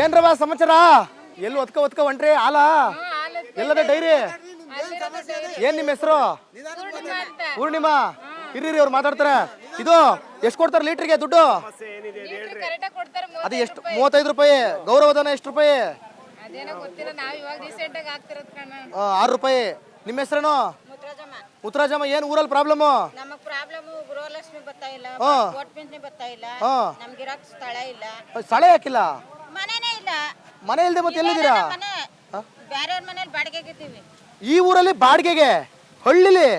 ಏನ್ರವ ಸಮಾಚಾರ? ಎಲ್ಲಿ ಒತ್ಕ ಹೊಂಟ್ರಿ ಹಾಲ? ಎಲ್ಲದ ಡೈರಿ? ಏನ್ ನಿಮ್ಮ ಹೆಸರು? ಪೂರ್ಣಿಮಾ. ಇರ್ರಿ ಅವ್ರು ಮಾತಾಡ್ತಾರೆ. ಇದು ಎಷ್ಟು ಕೊಡ್ತಾರೆ ಲೀಟ್ರಿಗೆ ದುಡ್ಡು? ಅದು ಎಷ್ಟು? 35 ರೂಪಾಯಿ. ಗೌರವಧನ ಎಷ್ಟು ರೂಪಾಯಿ? 6 ರೂಪಾಯಿ. ನಿಮ್ಮ ಹೆಸರೇನು? ಮುತ್ತರಾಜಮ್ಮ. ಏನ್ ಊರಲ್ಲಿ ಪ್ರಾಬ್ಲಮ್? ಗೃಹಲಕ್ಷ್ಮಿ ಬರ್ತಾ ಇಲ್ಲ, ವೋಟ್ ಪಿಂಚಣಿ ಬರ್ತಾ ಇಲ್ಲ, ನಮ್ಗೆ ಇರಕ್ ಸ್ಥಳ ಇಲ್ಲ. ಸ್ಥಳ ಯಾಕಿಲ್ಲ? ಮನೆನೇ ಇಲ್ಲ. ಮನೆ ಇಲ್ದೆ ಮತ್ತೆ ಎಲ್ಲಿದ್ದೀರಾ? ಬೇರೆಯವ್ರ ಮನೇಲಿ ಬಾಡಿಗೆಗೆ ಇದ್ದೀವಿ. ಈ ಊರಲ್ಲಿ ಬಾಡಿಗೆಗೆ? ಹಳ್ಳಿಲಿ?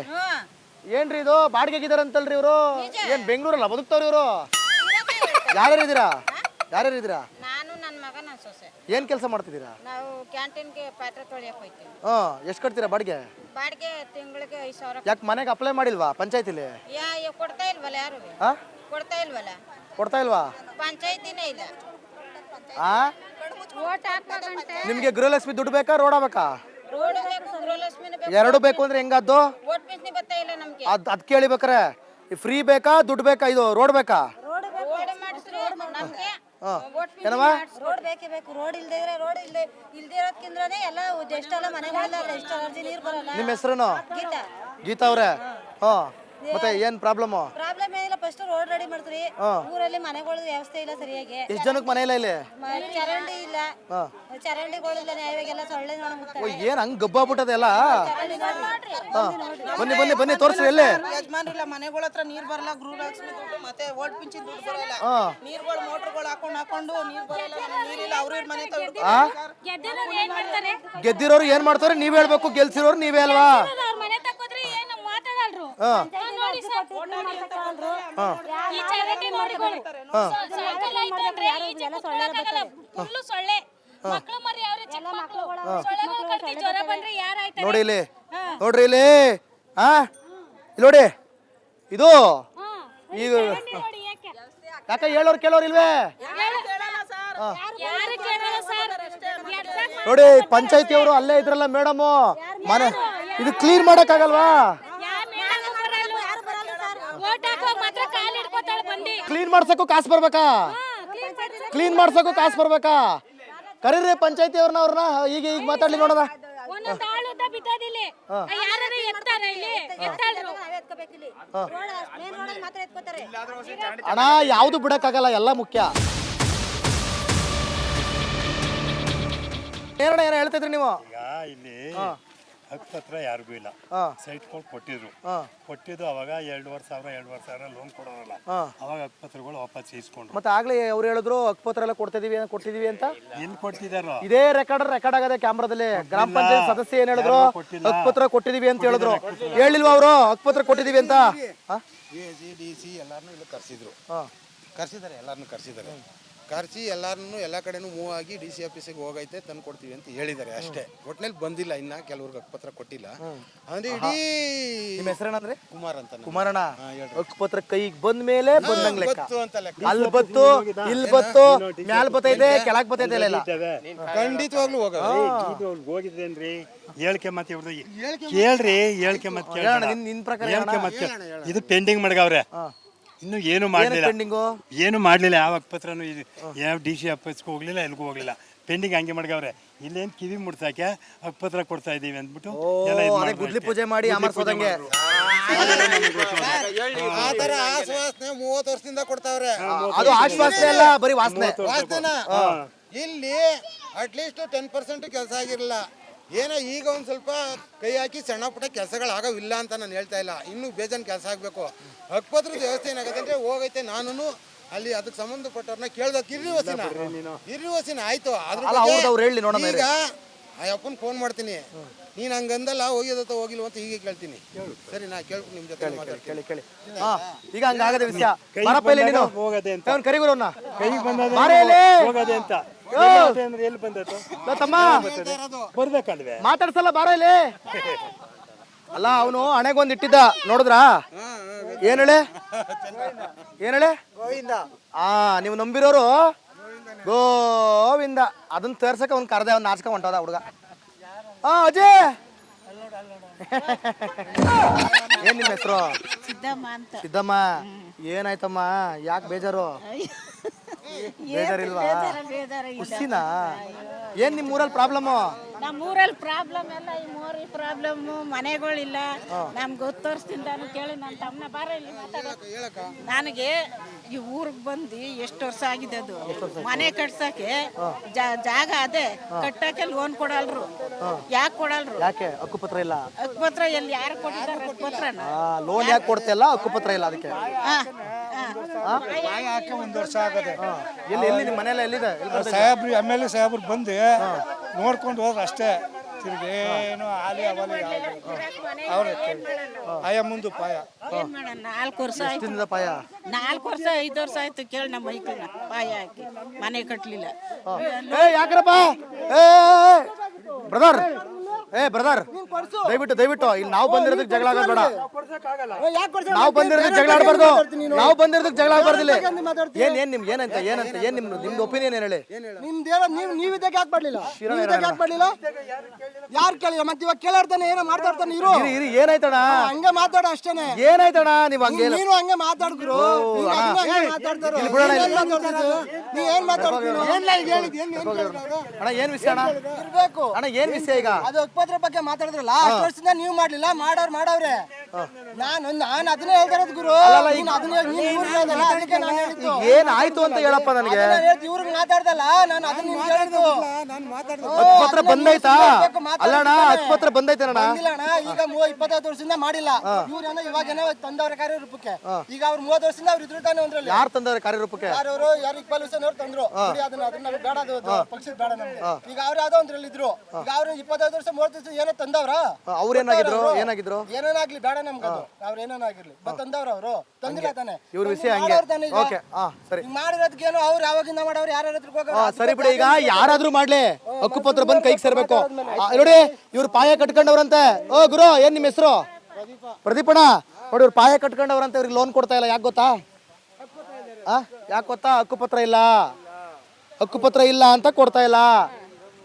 ಏನ್ರಿ ಇದು ಬಾಡಿಗೆಗಿದಾರಂತಲ್ರಿ ಇವರು? ಏನ್ ಬೆಂಗಳೂರಲ್ಲ ಬದುಕ್ತಾವ್ರಿ ಇವರು? ಯಾರ್ಯಾರಿದ್ದೀರಾ? ಯಾರ್ಯಾರಿದ್ದೀರಾ? ನಾನು, ನನ್ನ ಮಗ, ನನ್ನ ಸೊಸೆ. ಏನ್ ಕೆಲಸ ಮಾಡ್ತಿದ್ದೀರಾ? ನಾವು ಕ್ಯಾಂಟೀನ್ಗೆ ಪಾತ್ರೆ ತೊಳಿಯಕ್ ಹೋಗ್ತೀವಿ. ಎಷ್ಟು ಕಟ್ತೀರಾ ಬಾಡಿಗೆ? ಬಾಡಿಗೆ ತಿಂಗಳಿಗೆ 5,000. ಯಾಕೆ ಮನೆಗೆ ಅಪ್ಲೈ ಮಾಡಿಲ್ವಾ ಪಂಚಾಯತಿಲಿ? ಕೊಡ್ತಾ ಇಲ್ವಲ್ಲ ಯಾರು? ಕೊಡ್ತಾ ಇಲ್ವಲ್ಲ. ಕೊಡ್ತಾ ಇಲ್ವಾ? ಪಂಚಾಯತಿನೇ ಇಲ್ಲ. ಓಟ್ ಹಾಕ್ಬೇಕಂತೆ. ನಿಮ್ಗೆ ಗೃಹಲಕ್ಷ್ಮಿ ದುಡ್ಡು ಬೇಕಾ ರೋಡ್ ಬೇಕಾ? ರೋಡ್ ಬೇಕು, ಗೃಹಲಕ್ಷ್ಮಿನೂ ಬೇಕು. ಎರಡು ಬೇಕು ಅಂದ್ರೆ ಹೆಂಗದ್ದು? ವೋಟ್ ಪಿಂಚಣಿ ಬರ್ತಾ ಇಲ್ಲ ನಮ್ಗೆ. ಅದ್ ಕೇಳಿಬೇಕಾರೆ ಫ್ರೀ ಬೇಕಾ ದುಡ್ಡು ಬೇಕಾ? ಇದು ರೋಡ್ ಬೇಕಾ? ರೋಡ್ ಮಾಡಿಸ್ರಿ ನಮ್ಗೆ. ರೋಡ್ ಬೇಕೇ ಬೇಕು. ರೋಡ್ ಇಲ್ದೇ ಇರೋದ್ಕಿಂದ್ರೆ ಎಲ್ಲ ಎಷ್ಟೆಲ್ಲ ಮನೆಗಳೆಲ್ಲ ಎಷ್ಟು ಅರ್ಜಿ ನೀರು ಬರಲ್ಲ. ನಿಮ್ಮ ಹೆಸರೇನು? ಗೀತಾ. ಗೀತಾ ಅವ್ರೆ. ಮತ್ತೆ ಏನ್ ಪ್ರಾಬ್ಲಮ್ ಏನಿಲ್ಲ, ಫಸ್ಟ್ ರೋಡ್ ರೆಡಿ ಮಾಡ್ತೀರಿ. ಊರಲ್ಲಿ ಮನೆಗಳ ವ್ಯವಸ್ಥೆ ಇಲ್ಲ ಸರಿಯಾಗಿ. ಎಷ್ಟು ಜನಕ್ಕೆ ಮನೆ ಇಲ್ಲ ಇಲ್ಲಿ? ಚರಂಡಿ ಇಲ್ಲ, ಚರಂಡಿಗಳಿಲ್ಲ ನ್ಯಾಯವಾಗೆಲ್ಲ ಸೊಳ್ಳೆ ನೋಡ್ಬಿಡ್ತಾರೆ. ಏನ್ ಹಂಗ್ ಗಬ್ಬಾಗ್ಬಿಟ್ಟದೆ ಎಲ್ಲ? ಬನ್ನಿ ತೋರಿಸ್ರಿ. ಎಲ್ಲಿ ಯಜಮಾನ್ರಿಲ್ಲ, ಮನೆಗಳ ಹತ್ರ ನೀರ್ ಬರಲ್ಲ, ಗೃಹಲಕ್ಷ್ಮಿ ದುಡ್ಡು ಮತ್ತೆ ವೋಟ್ ಪಿಂಚಣಿ ದುಡ್ಡು ಬರಲ್ಲ. ನೀರ್ಗಳು ಮೋಟರ್ಗಳು ಹಾಕೊಂಡು ನೀರ್ ಬರಲ್ಲ, ನೀರಿಲ್ಲ. ಅವ್ರ ಮನೆ ಗೆದ್ದಿರೋರು ಏನ್ ಮಾಡ್ತಾರೆ ನೀವ್ ಹೇಳ್ಬೇಕು, ಗೆಲ್ಸಿರೋರು ನೀವೇ ಅಲ್ವಾ? ನೋಡಿ ಇಲ್ಲಿ, ನೋಡ್ರಿ ಇಲ್ಲಿ. ನೋಡಿ ಇದು ಈಗ ಯಾಕ ಹೇಳೋರು ಕೇಳೋರು ಇಲ್ವೇ? ನೋಡಿ ಪಂಚಾಯತಿ ಅವರು ಅಲ್ಲೇ ಇದ್ರಲ್ಲ ಮೇಡಮ್, ಮನೆ ಇದು ಕ್ಲೀನ್ ಮಾಡಕ್ ಆಗಲ್ವಾ? ಕ್ಲೀನ್ ಮಾಡ್ಸಕ್ಕೂ ಕಾಸು ಬರ್ಬೇಕಾ? ಕ್ಲೀನ್ ಮಾಡ್ಸಕ್ಕೂ ಕಾಸು ಬರ್ಬೇಕಾ? ಕರೀರಿ ಪಂಚಾಯತಿ ಅವ್ರನ್ನ ಈಗ ಮಾತಾಡ್ಲಿ ನೋಡೋಣ. ಅಣ್ಣ ಯಾವ್ದು ಬಿಡಕ್ಕಾಗಲ್ಲ, ಎಲ್ಲ ಮುಖ್ಯ. ಏನಣ್ಣ ಏನ ಹೇಳ್ತಿದ್ರಿ ನೀವು? ಇಲ್ಲಿ ಹಕ್ಕತ್ರ ಯಾರಿಗೂ ಇಲ್ಲ. ಸೈಟ್ಗಳು ಕೊಟ್ಟಿದ್ದು ಅವಾಗ 2,500 ಲೋನ್ ಕೊಡೋರಲ್ಲ, ಅವಾಗ ಹಕ್ಕಪತ್ರಗಳು ವಾಪಸ್ ಇಸ್ಕೊಂಡ್ರು. ಮತ್ತೆ ಆಗ್ಲೇ ಅವ್ರು ಹೇಳಿದ್ರು ಹಕ್ಕಪತ್ರ ಎಲ್ಲ ಕೊಡ್ತಿದೀವಿ ಅಂತ. ಎಲ್ಲಿ ಕೊಡ್ತಿದಾರೋ? ಇದೇ ರೆಕಾರ್ಡ್ ಆಗದೆ ಕ್ಯಾಮ್ರಾದಲ್ಲಿ. ಗ್ರಾಮ ಪಂಚಾಯತ್ ಸದಸ್ಯ ಏನ್ ಹೇಳಿದ್ರು? ಹಕ್ಕಪತ್ರ ಕೊಟ್ಟಿದೀವಿ ಅಂತ ಹೇಳಿದ್ರು. ಹೇಳಿಲ್ವಾ ಅವರು ಹಕ್ಕಪತ್ರ ಕೊಟ್ಟಿದೀವಿ ಅಂತ? DC ಎಲ್ಲಾರನ್ನೂ ಇಲ್ಲಿ ಕರ್ಸಿದ್ದಾರೆ. ಎಲ್ಲಾರನ್ನೂ ಕರ್ಸಿ ಎಲ್ಲಾರನ್ನೂ ಎಲ್ಲ ಕಡೆನೂ ಮೂವ್ ಆಗಿ DC ಆಫೀಸಿಗೆ ಹೋಗೈತೆ ತಂದು ಕೊಡ್ತೀವಿ ಅಂತ ಹೇಳಿದ್ದಾರೆ ಅಷ್ಟೇ. ಒಟ್ನಲ್ಲಿ ಬಂದಿಲ್ಲ ಇನ್ನ, ಕೆಲವ್ರಿಗೆ ಹಕ್ಕಪತ್ರ ಕೊಟ್ಟಿಲ್ಲ. ಅಂದ್ರೆ ಇಡೀ ನಿಮ್ಮ ಹೆಸರೇನಂದ್ರೆ? ಕುಮಾರ್ ಅಂತ. ಕುಮಾರಣ್ಣ, ಹಕ್ಕಪತ್ರ ಕೈಗೆ ಬಂದ ಮೇಲೆ ಬಂದಂಗ್ ಲೆಕ್ಕ. ಅಲ್ಲಿ ಬತ್ತು, ಇಲ್ಲಿ ಬತ್ತು, ಮ್ಯಾಲ್ ಬತ್ತೈತೆ, ಕೆಳಗ್ ಬತ್ತೈತೆ ಇಲ್ಲ. ಖಂಡಿತವಾಗ್ಲೂ ಹೋಗಿದ್ದೇನ್ರಿ? ಹೇಳಿಕೆ ಮತ್ತೆ ಕೇಳ್ರಿ, ಹೇಳಿಕೆ ಮತ್ತೆ ನಿನ್ ಪ್ರಕಾರ ಇದು ಪೆಂಡಿಂಗ್ ಮಡ್ಗವ್ರೆ. ಇನ್ನು ಏನು ಮಾಡ್ಲಿಲ್ಲ. ಯಾವ ಹಕ್ಕಪತ್ರನು ಯಾವ DC ಆಫೀಸ್ಗೂ ಹೋಗ್ಲಿಲ್ಲ, ಎಲ್ಗೂ ಹೋಗ್ಲಿಲ್ಲ. ಪೆಂಡಿಂಗ್ ಹಂಗೆ ಮಡ್ಗವ್ರೆ. ಇಲ್ಲೇನ್ ಕಿವಿ ಮುಡ್ಸಾಕೆ ಹಕ್ಕಪತ್ರ ಕೊಡ್ತಾ ಇದೀವಿ ಅಂದ್ಬಿಟ್ಟು ಗುದ್ಲಿ ಪೂಜೆ ಮಾಡಿ ಅಮರ್ಸೋದಂಗೆ. ಆತರ ಆಶ್ವಾಸನೆ 30 ವರ್ಷದಿಂದ ಕೊಡ್ತಾವ್ರೆ. ಅದು ಆಶ್ವಾಸನೆ ಅಲ್ಲ, ಬರೀ ವಾಸನೆ. ಇಲ್ಲಿ ಅಟ್ಲೀಸ್ಟ್ 10% ಕೆಲಸ ಆಗಿರಲ್ಲ. ಏನೋ ಈಗ ಒಂದು ಸ್ವಲ್ಪ ಕೈ ಹಾಕಿ ಸಣ್ಣ ಪುಟ್ಟ ಕೆಲಸಗಳಾಗವಿಲ್ಲ ಅಂತ ನಾನು ಹೇಳ್ತಾ ಇಲ್ಲ. ಇನ್ನೂ ಬೇಜಾನ್ ಕೆಲಸ ಆಗಬೇಕು. ಹಕ್ಕಪತ್ರದ ವ್ಯವಸ್ಥೆ ಏನಾಗುತ್ತೆ ಅಂದರೆ ಹೋಗೈತೆ. ನಾನು ಅಲ್ಲಿ ಅದಕ್ಕೆ ಸಂಬಂಧಪಟ್ಟವ್ರನ್ನ ಕೇಳ್ದಕ್ಕೆ ಇರ್ರಿವಸಿನ ಆಯ್ತು. ಈಗ ಆ ಅಪ್ಪನ ಫೋನ್ ಮಾಡ್ತೀನಿ, ನೀನು ಹಂಗಂದಲ್ಲ ಹೋಗಿದತ್ತ ಹೋಗಿಲ್ವ ಅಂತ ಹೀಗೆ ಕೇಳ್ತೀನಿ. ಸರಿ, ನಾ ಕೇಳ್ಬಿಟ್ಟು ನಿಮ್ಮ ಜೊತೆ ಕೇಳಿ. ಈಗ ಹಂಗಾಗದೆ ವಿಷಯ ಹೋಗದೆ ಅಂತ ಕರಿಗುರವ್ನ ಕೈಗೆ ಬಂದ ಹೋಗದೆ ಅಂತ ಎಲ್ಲಿ ಬಂದತ್ತು ತಮ್ಮ ಬರ್ಬೇಕಲ್ವೇ? ಮಾತಾಡ್ಸಲ್ಲ ಬಾರ ಇಲ್ಲಿ. ಅಲ್ಲ ಅವನು ಹಣೆಗೊಂದು ಇಟ್ಟಿದ್ದ ನೋಡಿದ್ರಾ? ಏನ್ ಹೇಳಿ ನೀವು ನಂಬಿರೋರು ಗೋವಿಂದ. ಅದನ್ನ ತೋರ್ಸಕ್ಕೆ ಅವ್ನು ಕರೆದೆ, ಅವ್ನು ನಾಚ್ಕ ಹೊಂಟದ ಹುಡುಗ. ಅಜಯ್ ಏನ್ ನಿಮ್ಮ ಹೆಸರು? ಸಿದ್ದಮ್ಮ ಅಂತ. ಸಿದ್ದಮ್ಮ. ಏನಾಯ್ತಮ್ಮ, ಯಾಕೆ ಬೇಜಾರು? ಬೇಜಾರಿಲ್ವಾ ಖುಷಿನಾ ಏನ್ ನಿಮ್ ಊರಲ್ಲಿ ಪ್ರಾಬ್ಲಮ್ಮು ನಮ್ಮೂರಲ್ಲಿ ಪ್ರಾಬ್ಲಮ್ ಎಲ್ಲ ಈ ಮೋರಿ ಪ್ರಾಬ್ಲಮ್ ಮನೆಗಳಿಲ್ಲ ನಮ್ಗೆ ಗೊತ್ತೋರ್ಸ್ತಿಂದಾನು ಕೇಳಿ ನನ್ನ ತಮ್ಮನ ಬಾರ ಇಲ್ಲಿ ಮಾತಾಡೋದು ನನಗೆ ಈ ಊರಿಗೆ ಬಂದು ಎಷ್ಟು ವರ್ಷ ಆಗಿದೆ ಅದು ಮನೆ ಕಟ್ಸಕ್ಕೆ ಜಾಗ ಅದೇ ಕಟ್ಟಕ್ಕೆ ಲೋನ್ ಕೊಡಲ್ರು ಯಾಕೆ ಕೊಡಲ್ರು ಯಾಕೆ ಹಕ್ಕುಪತ್ರ ಇಲ್ಲ ಹಕ್ಕುಪತ್ರ ಎಲ್ಲಿ ಯಾರು ಕೊಟ್ಟಿದ್ದಾರೆ ಹಕ್ಕುಪತ್ರನ ಲೋನ್ ಯಾಕೆ ಕೊಡ್ತಿಲ್ಲ ಹಕ್ಕುಪತ್ರ ಇಲ್ಲ ಅದಕ್ಕೆ ಒಂದು ವರ್ಷ ಆಗದೆ ಎಲ್ಲಿ ಎಲ್ಲಿ ನಿಮ್ಮ ಮನೆಯಲ್ಲ ಎಲ್ಲಿದೆ ಸಾಹೇಬ್ರು MLA ಸಾಹೇಬ್ರು ಬಂದು ನೋಡ್ಕೊಂಡು ಹೋದ್ರೆ ಅಷ್ಟೇ ತಿರ್ಗೇನು ಆಲಿ ಅವಲಿ ಅವ್ರ ಆಯ ಮುಂದೆ ಪಾಯ ಏನ್ ಮಾಡೋಣ 4 ವರ್ಷ ಆಯ್ತು ಎಷ್ಟಿಂದ ಪಾಯ 4 ವರ್ಷ 5 ವರ್ಷ ಆಯ್ತು ಕೇಳಿ ನಮ್ಮ ಮೈಕಲ್ನ ಪಾಯ ಹಾಕಿ ಮನೆ ಕಟ್ಲಿಲ್ಲ ಯಾಕ್ರಪ್ಪ ಬ್ರದರ್ ಬ್ರದರ್ ದಯವಿಟ್ಟು ಇಲ್ಲಿ ನಾವು ಬಂದಿರೋದಕ್ಕೆ ಜಗಳ ಆಗೋದು ಬೇಡ ನಾವು ಬಂದಿರೋದಕ್ಕೆ ಜಗಳ ಆಡಬಾರ್ದು ನಾವು ಬಂದಿರೋದಕ್ಕೆ ಜಗಳ ಆಡಬಾರ್ದು ಇಲ್ಲಿ ಏನ್ ನಿಮ್ಗೆ ಏನ್ ನಿಮ್ದು ಒಪಿನಿಯನ್ ಏನ್ ಹೇಳಿ ನೀವಿದ್ದಕ್ಕೆ ಯಾಕೆ ಮಾಡ್ಲಿಲ್ಲ ಯಾಕೆ ಮಾಡ್ಲಿಲ್ಲ ಯಾರು ಕೇಳಿಲ್ಲ ಮತ್ತೆ ಇವಾಗ ಕೇಳಾಡ್ತಾನೆ ಏನೋ ಮಾತಾಡ್ತಾನೆ ಇರು ಇರಿ ಏನಾಯ್ತಣ್ಣ ಹಂಗೆ ಮಾತಾಡ ಅಷ್ಟೇನೆ ಏನಾಯ್ತಣ್ಣ ನೀವು ಹಂಗೆ ನೀನು ಹಂಗೆ ಮಾತಾಡ್ರು ಮಾತಾಡ್ತಾರೋ ನೀ ಏನ್ ಮಾತಾಡ್ತೀರೋ ಅಣ್ಣ ಏನ್ ವಿಷಯ ಅಣ್ಣ ಇರ್ಬೇಕು ಅಣ್ಣ ಏನ್ ವಿಷಯ ಈಗ ಅದು ಹಕ್ಕುಪತ್ರ ಬಗ್ಗೆ ಮಾತಾಡಿದ್ರಲ್ಲ ಅಷ್ಟು ವರ್ಷದಿಂದ ನೀವು ಮಾಡ್ಲಿಲ್ಲ ಮಾಡವ್ರೆ ನಾನು ಅದನ್ನೇ ಹೇಳ್ತಾರದ್ ಗುರು ನೀನು ಅದನ್ನೇ ಅದಕ್ಕೆ ನಾನು ಹೇಳಿದ್ದು ಏನಾಯ್ತು ಅಂತ ಹೇಳಪ್ಪ ನನಗೆ ಇವ್ರಿಗೆ ಮಾತಾಡ್ದಲ್ಲ ನಾನು ಅದನ್ನ ನಿಮ್ಗೆ ಹೇಳಿದ್ದು ಹಕ್ಕುಪತ್ರ ಬಂದೈತಾ ಅಲ್ಲಣ್ಣ ಹಕ್ಕುಪತ್ರ ಬಂದೈತೇನಣ್ಣ ಇಲ್ಲ ಅಣ್ಣ ಈಗ 25 ವರ್ಷದಿಂದ ಮಾಡಿಲ್ಲ ಇವ್ರೇನೋ ಇವಾಗೇನೋ ತಂದವ್ರ ಕಾರ್ಯರೂಪಕ್ಕೆ ಈಗ ಅವ್ರು 30 ವರ್ಷದಿಂದ ಅವ್ರು ಇದ್ರು ತಾನೆ ಒಂದ್ರಲ್ಲಿ ಯಾರು ತಂದವ್ರೆ ಕಾರ್ಯರೂಪಕ್ಕೆ ಯಾರು ಇಕ್ಬಾಲ್ ಹುಸೇನ್ ಅವ್ರು ತಂದ್ರು ಅದನ್ನ ಬೇಡ ಅದು ಪಕ್ಷದ ಬೇಡ ನಮ್ಗೆ ಈಗ ಅವ್ರು ಯಾವ್ದೋ ಒಂದ್ರಲ್ಲಿ ಇದ್ರು ಈಗ ಅವ್ರು 25 ವರ್ಷ 30 ವರ್ಷ ಏನೋ ತಂದವ್ರ ಏನಾಗಿದ್ರು ಏನೇನಾಗ್ಲಿ ಬೇಡ ನಮ್ಗೆ ಅದು ಅವ್ರು ಏನೇನಾಗಿರ್ಲಿ ತಂದವ್ರ ಅವರು ತಂದಿಲ್ಲ ತಾನೆ ಇವ್ರ ವಿಷಯ ಹಂಗೆ ಓಕೆ ಸರಿ ಮಾಡಿರೋದಕ್ಕೇನು ಅವ್ರು ಯಾವಾಗಿಂದ ಮಾಡೋರು ಯಾರ ಹತ್ರಕ್ಕೆ ಹೋಗೋರು ಸರಿ ಬಿಡಿ ಈಗ ಯಾರಾದ್ರೂ ಮಾಡ್ಲಿ ಹಕ್ಕುಪತ್ರ ಬಂದ್ ಕೈಗೆ ಸೇರ್ಬೇಕು ನೋಡಿ ಇವ್ರು ಪಾಯ ಕಟ್ಕೊಂಡವ್ರಂತೆ ಓ ಗುರು ಏನ್ ನಿಮ್ಮ ಹೆಸರು ಪ್ರದೀಪಣ್ಣ ನೋಡಿ ಇವ್ರು ಪಾಯ ಕಟ್ಕೊಂಡವ್ರಂತೆ ಇವ್ರಿಗೆ ಲೋನ್ ಕೊಡ್ತಾ ಇಲ್ಲ ಯಾಕೆ ಗೊತ್ತಾ ಯಾಕೆ ಗೊತ್ತಾ ಹಕ್ಕುಪತ್ರ ಇಲ್ಲ ಅಂತ ಕೊಡ್ತಾ ಇಲ್ಲ